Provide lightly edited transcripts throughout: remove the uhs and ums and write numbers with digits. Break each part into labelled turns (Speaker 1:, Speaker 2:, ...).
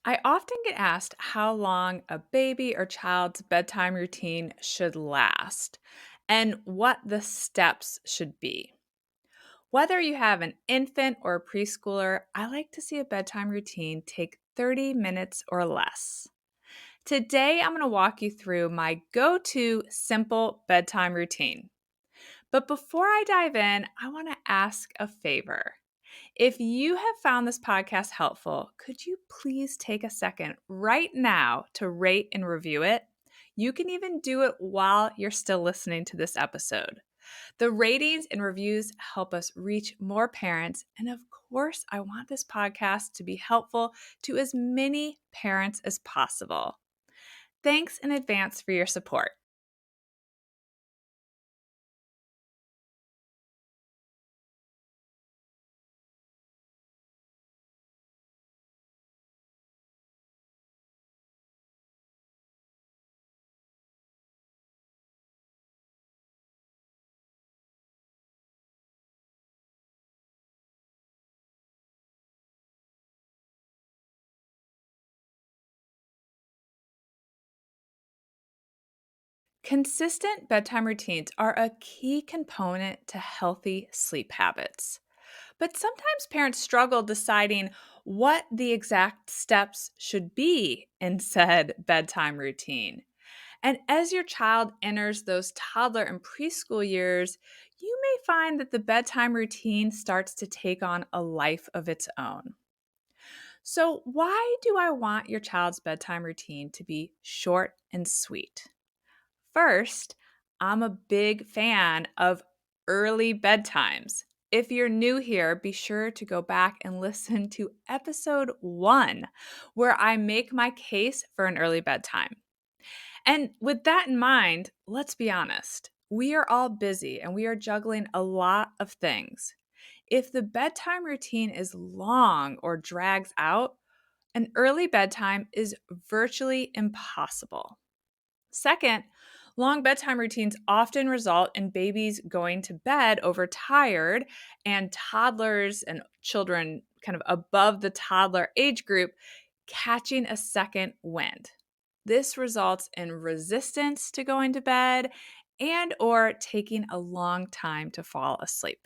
Speaker 1: I often get asked how long a baby or child's bedtime routine should last and what the steps should be. Whether you have an infant or a preschooler, I like to see a bedtime routine take 30 minutes or less. Today, I'm going to walk you through my go to simple bedtime routine. But before I dive in, I want to ask a favor. If you have found this podcast helpful, could you please take a second right now to rate and review it? You can even do it while you're still listening to this episode. The ratings and reviews help us reach more parents. And of course, I want this podcast to be helpful to as many parents as possible. Thanks in advance for your support. Consistent bedtime routines are a key component to healthy sleep habits. But sometimes parents struggle deciding what the exact steps should be in said bedtime routine. And as your child enters those toddler and preschool years, you may find that the bedtime routine starts to take on a life of its own. So, why do I want your child's bedtime routine to be short and sweet? First, I'm a big fan of early bedtimes. If you're new here, be sure to go back and listen to episode 1, where I make my case for an early bedtime. And with that in mind, let's be honest. We are all busy and we are juggling a lot of things. If the bedtime routine is long or drags out, an early bedtime is virtually impossible. Second, long bedtime routines often result in babies going to bed overtired and toddlers and children kind of above the toddler age group catching a second wind. This results in resistance to going to bed and or taking a long time to fall asleep.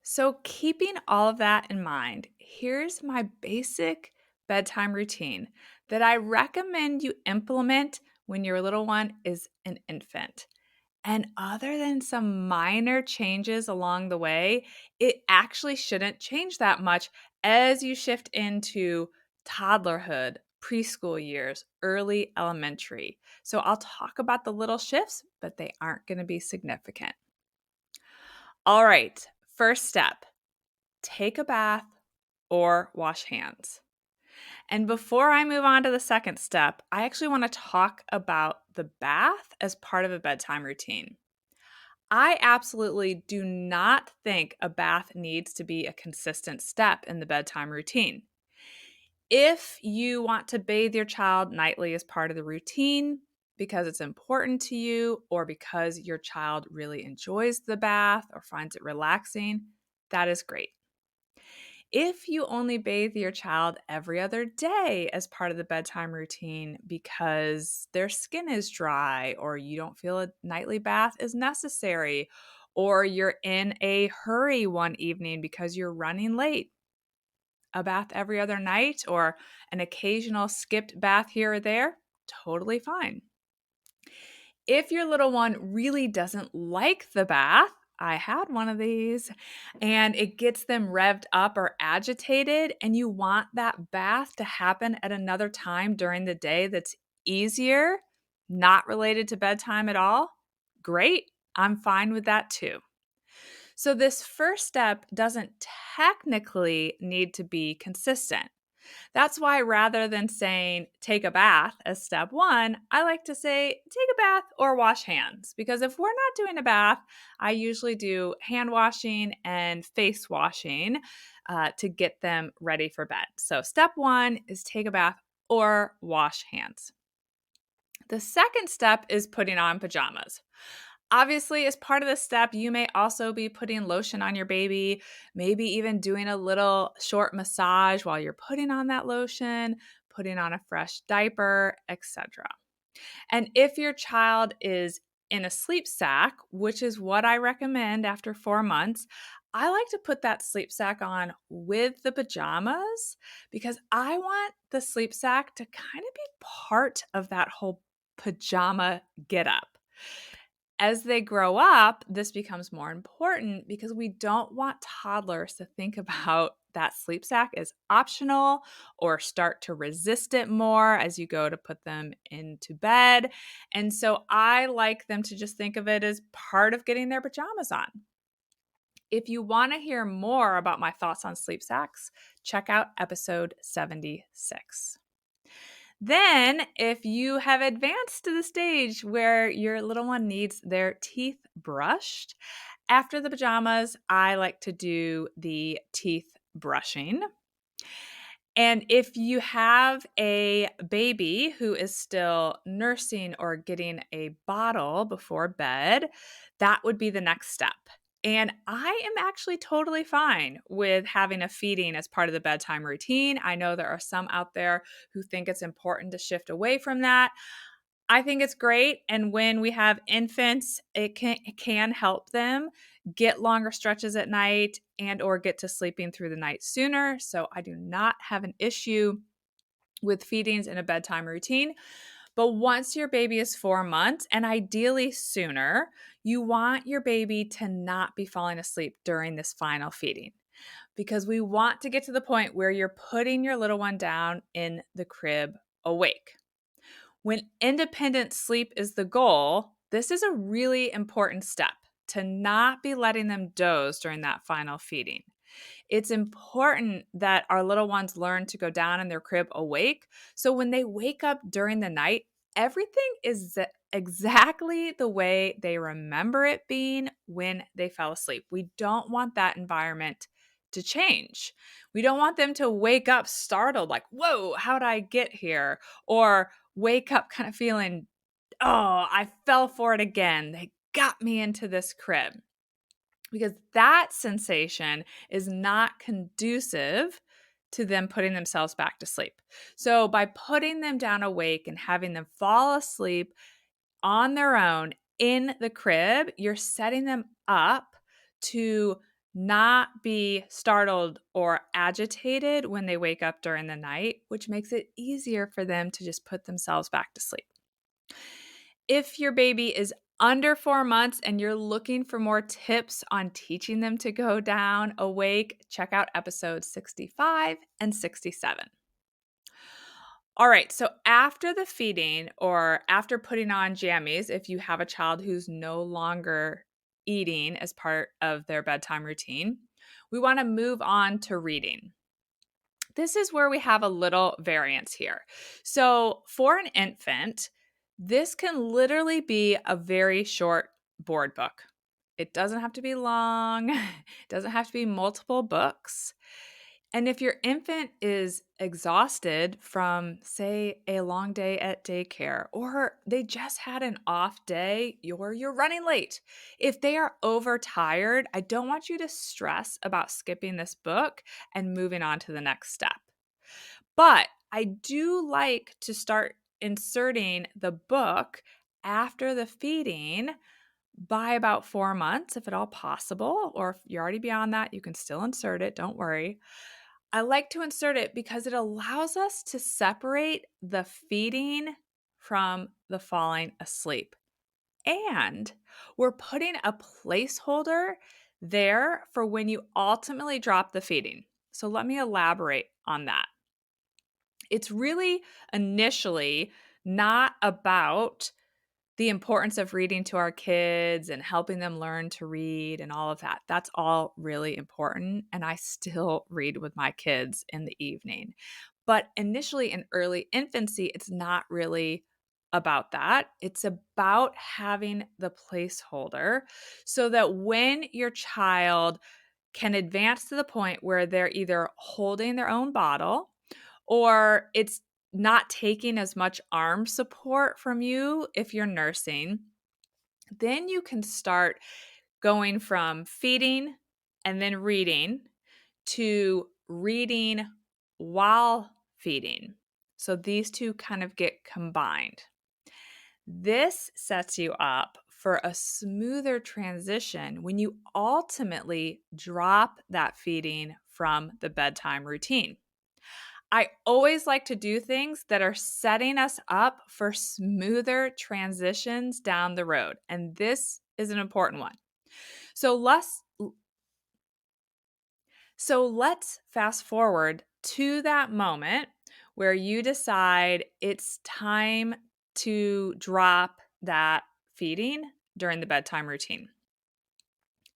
Speaker 1: So, keeping all of that in mind, here's my basic bedtime routine that I recommend you implement when your little one is an infant. And other than some minor changes along the way, it actually shouldn't change that much as you shift into toddlerhood, preschool years, early elementary. So I'll talk about the little shifts, but they aren't going to be significant. All right, first step, take a bath or wash hands. And before I move on to the second step, I actually want to talk about the bath as part of a bedtime routine. I absolutely do not think a bath needs to be a consistent step in the bedtime routine. If you want to bathe your child nightly as part of the routine because it's important to you or because your child really enjoys the bath or finds it relaxing, that is great. If you only bathe your child every other day as part of the bedtime routine because their skin is dry, or you don't feel a nightly bath is necessary, or you're in a hurry one evening because you're running late, a bath every other night or an occasional skipped bath here or there, totally fine. If your little one really doesn't like the bath, I had one of these, and it gets them revved up or agitated, and you want that bath to happen at another time during the day that's easier, not related to bedtime at all, great. I'm fine with that too. So, this first step doesn't technically need to be consistent. That's why rather than saying take a bath as step 1, I like to say take a bath or wash hands. Because if we're not doing a bath, I usually do hand washing and face washing to get them ready for bed. So step 1 is take a bath or wash hands. The second step is putting on pajamas. Obviously, as part of this step, you may also be putting lotion on your baby, maybe even doing a little short massage while you're putting on that lotion, putting on a fresh diaper, etc. And if your child is in a sleep sack, which is what I recommend after 4 months, I like to put that sleep sack on with the pajamas because I want the sleep sack to kind of be part of that whole pajama get up. As they grow up, this becomes more important because we don't want toddlers to think about that sleep sack as optional or start to resist it more as you go to put them into bed. And so I like them to just think of it as part of getting their pajamas on. If you want to hear more about my thoughts on sleep sacks, check out episode 76. Then, if you have advanced to the stage where your little one needs their teeth brushed, after the pajamas, I like to do the teeth brushing. And if you have a baby who is still nursing or getting a bottle before bed, that would be the next step. And I am actually totally fine with having a feeding as part of the bedtime routine. I know there are some out there who think it's important to shift away from that. I think it's great. And when we have infants, it can help them get longer stretches at night and or get to sleeping through the night sooner. So I do not have an issue with feedings in a bedtime routine. But once your baby is 4 months, and ideally sooner, you want your baby to not be falling asleep during this final feeding because we want to get to the point where you're putting your little one down in the crib awake. When independent sleep is the goal, this is a really important step to not be letting them doze during that final feeding. It's important that our little ones learn to go down in their crib awake. So when they wake up during the night, everything is exactly the way they remember it being when they fell asleep. We don't want that environment to change. We don't want them to wake up startled, like, whoa, how'd I get here? Or wake up kind of feeling, oh, I fell for it again. They got me into this crib because that sensation is not conducive to them putting themselves back to sleep. So, by putting them down awake and having them fall asleep on their own in the crib, you're setting them up to not be startled or agitated when they wake up during the night, which makes it easier for them to just put themselves back to sleep. If your baby is under 4 months and you're looking for more tips on teaching them to go down awake, check out episodes 65 and 67. All right, so after the feeding or after putting on jammies, if you have a child who's no longer eating as part of their bedtime routine, we want to move on to reading. This is where we have a little variance here. So, for an infant, this can literally be a very short board book. It doesn't have to be long, it doesn't have to be multiple books. And if your infant is exhausted from, say, a long day at daycare, or they just had an off day, or you're running late, if they are overtired, I don't want you to stress about skipping this book and moving on to the next step. But I do like to start inserting the book after the feeding by about 4 months, if at all possible, or if you're already beyond that, you can still insert it. Don't worry. I like to insert it because it allows us to separate the feeding from the falling asleep. And we're putting a placeholder there for when you ultimately drop the feeding. So let me elaborate on that. It's really initially not about the importance of reading to our kids and helping them learn to read and all of that. That's all really important. And I still read with my kids in the evening. But initially in early infancy, it's not really about that. It's about having the placeholder so that when your child can advance to the point where they're either holding their own bottle or it's not taking as much arm support from you if you're nursing, Then you can start going from feeding and then reading to reading while feeding. So these two kind of get combined. This sets you up for a smoother transition when you ultimately drop that feeding from the bedtime routine. I always like to do things that are setting us up for smoother transitions down the road. And this is an important one. So let's fast forward to that moment where you decide it's time to drop that feeding during the bedtime routine.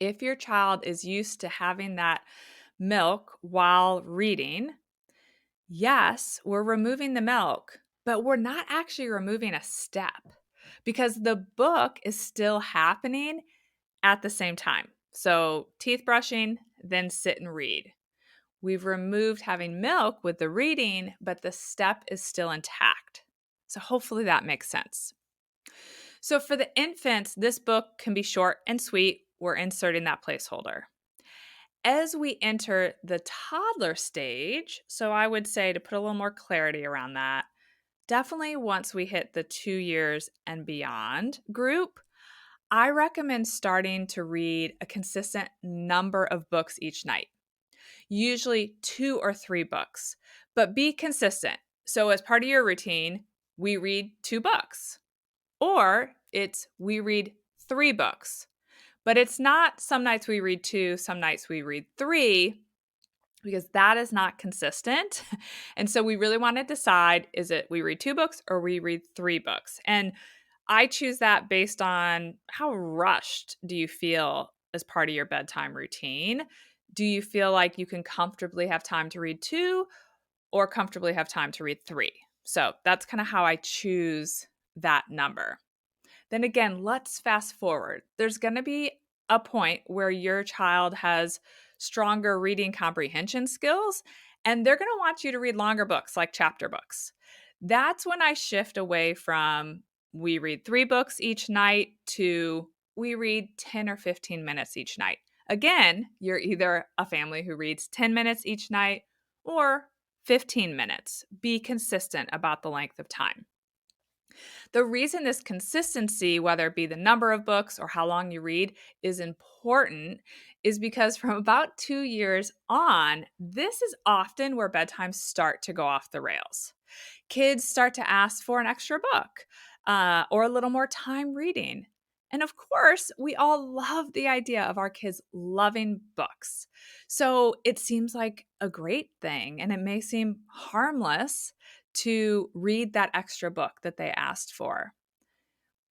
Speaker 1: If your child is used to having that milk while reading, yes, we're removing the milk, but we're not actually removing a step because the book is still happening at the same time. So, teeth brushing, then sit and read. We've removed having milk with the reading, but the step is still intact. So, hopefully that makes sense. So, for the infants, this book can be short and sweet. We're inserting that placeholder. As we enter the toddler stage, so I would say to put a little more clarity around that, definitely once we hit the 2 years and beyond group, I recommend starting to read a consistent number of books each night, usually 2 or 3 books, but be consistent. So, as part of your routine, we read 2 books, or it's we read 3 books. But it's not some nights we read 2, some nights we read 3, because that is not consistent. And so we really want to decide, is it we read 2 books or we read 3 books? And I choose that based on how rushed do you feel as part of your bedtime routine? Do you feel like you can comfortably have time to read 2 or comfortably have time to read 3? So that's kind of how I choose that number. Then again, let's fast forward. There's going to be a point where your child has stronger reading comprehension skills, and they're going to want you to read longer books like chapter books. That's when I shift away from we read 3 books each night to we read 10 or 15 minutes each night. Again, you're either a family who reads 10 minutes each night or 15 minutes. Be consistent about the length of time. The reason this consistency, whether it be the number of books or how long you read, is important is because from about 2 years on, this is often where bedtimes start to go off the rails. Kids start to ask for an extra book or a little more time reading. And of course, we all love the idea of our kids loving books. So it seems like a great thing, and it may seem harmless to read that extra book that they asked for.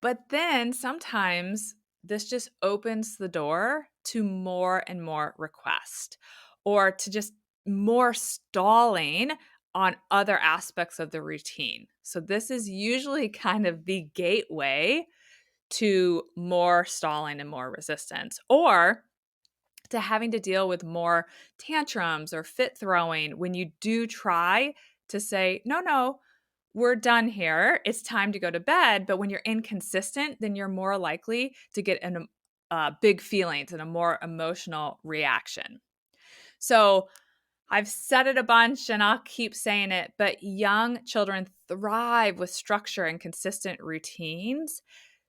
Speaker 1: But then sometimes this just opens the door to more and more requests or to just more stalling on other aspects of the routine. So, this is usually kind of the gateway to more stalling and more resistance, or to having to deal with more tantrums or fit throwing when you do try to say, no, no, we're done here. It's time to go to bed. But when you're inconsistent, then you're more likely to get in big feelings and a more emotional reaction. So I've said it a bunch and I'll keep saying it, but young children thrive with structure and consistent routines.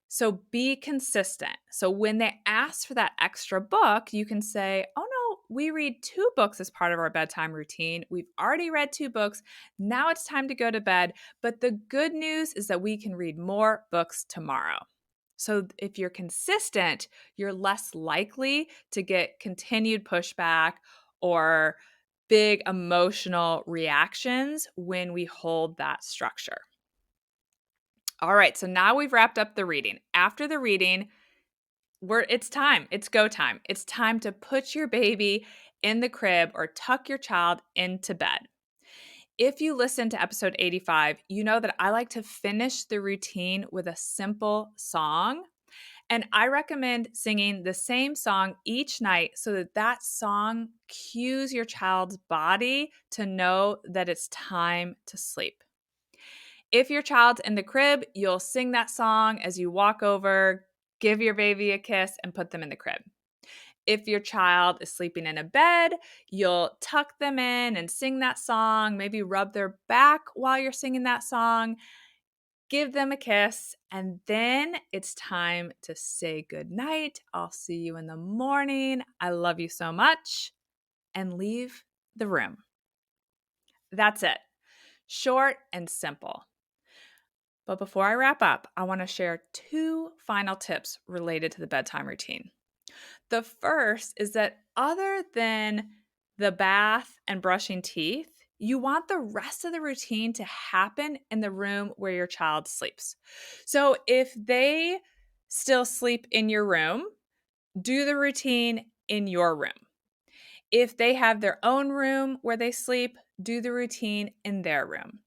Speaker 1: So be consistent. So when they ask for that extra book, you can say, oh no, we read 2 books as part of our bedtime routine. We've already read 2 books. Now it's time to go to bed. But the good news is that we can read more books tomorrow. So if you're consistent, you're less likely to get continued pushback or big emotional reactions when we hold that structure. All right, so now we've wrapped up the reading. After the reading, it's time. It's go time. It's time to put your baby in the crib or tuck your child into bed. If you listen to episode 85, you know that I like to finish the routine with a simple song. And I recommend singing the same song each night so that that song cues your child's body to know that it's time to sleep. If your child's in the crib, you'll sing that song as you walk over, give your baby a kiss and put them in the crib. If your child is sleeping in a bed, you'll tuck them in and sing that song, maybe rub their back while you're singing that song, give them a kiss, and then it's time to say goodnight. I'll see you in the morning. I love you so much, and leave the room. That's it. Short and simple. But before I wrap up, I want to share 2 final tips related to the bedtime routine. The first is that other than the bath and brushing teeth, you want the rest of the routine to happen in the room where your child sleeps. So if they still sleep in your room, do the routine in your room. If they have their own room where they sleep, do the routine in their room.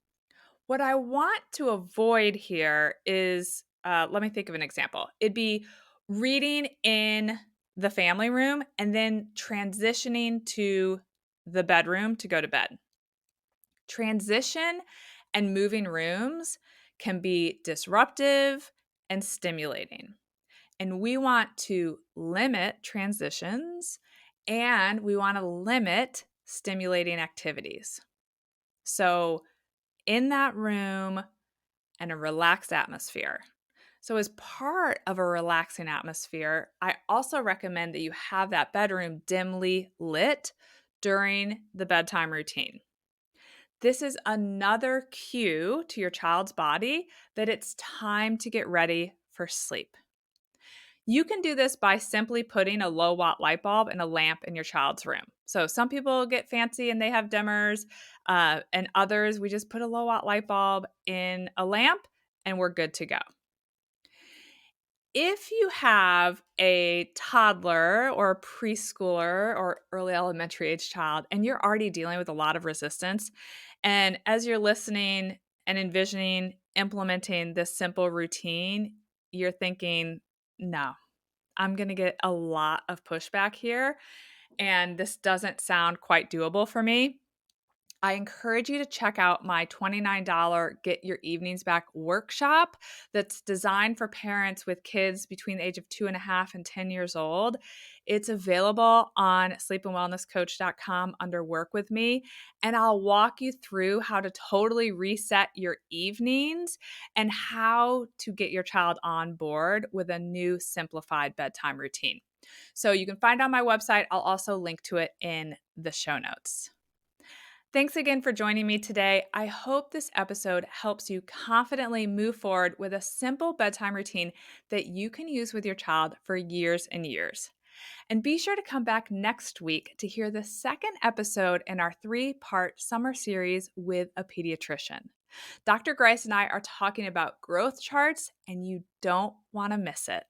Speaker 1: What I want to avoid here is, let me think of an example. It'd be reading in the family room and then transitioning to the bedroom to go to bed. Transition and moving rooms can be disruptive and stimulating. And we want to limit transitions and we want to limit stimulating activities. So, in that room and a relaxed atmosphere. So, as part of a relaxing atmosphere, I also recommend that you have that bedroom dimly lit during the bedtime routine. This is another cue to your child's body that it's time to get ready for sleep. You can do this by simply putting a low watt light bulb and a lamp in your child's room. So some people get fancy and they have dimmers, and others, we just put a low watt light bulb in a lamp and we're good to go. If you have a toddler or a preschooler or early elementary age child and you're already dealing with a lot of resistance, and as you're listening and envisioning implementing this simple routine, you're thinking, no, I'm going to get a lot of pushback here, and this doesn't sound quite doable for me. I encourage you to check out my $29 Get Your Evenings Back workshop that's designed for parents with kids between the age of 2.5 and 10 years old. It's available on sleepandwellnesscoach.com under Work With Me, and I'll walk you through how to totally reset your evenings and how to get your child on board with a new simplified bedtime routine. So you can find it on my website. I'll also link to it in the show notes. Thanks again for joining me today. I hope this episode helps you confidently move forward with a simple bedtime routine that you can use with your child for years and years. And be sure to come back next week to hear the second episode in our 3-part summer series with a pediatrician. Dr. Grice and I are talking about growth charts, and you don't want to miss it.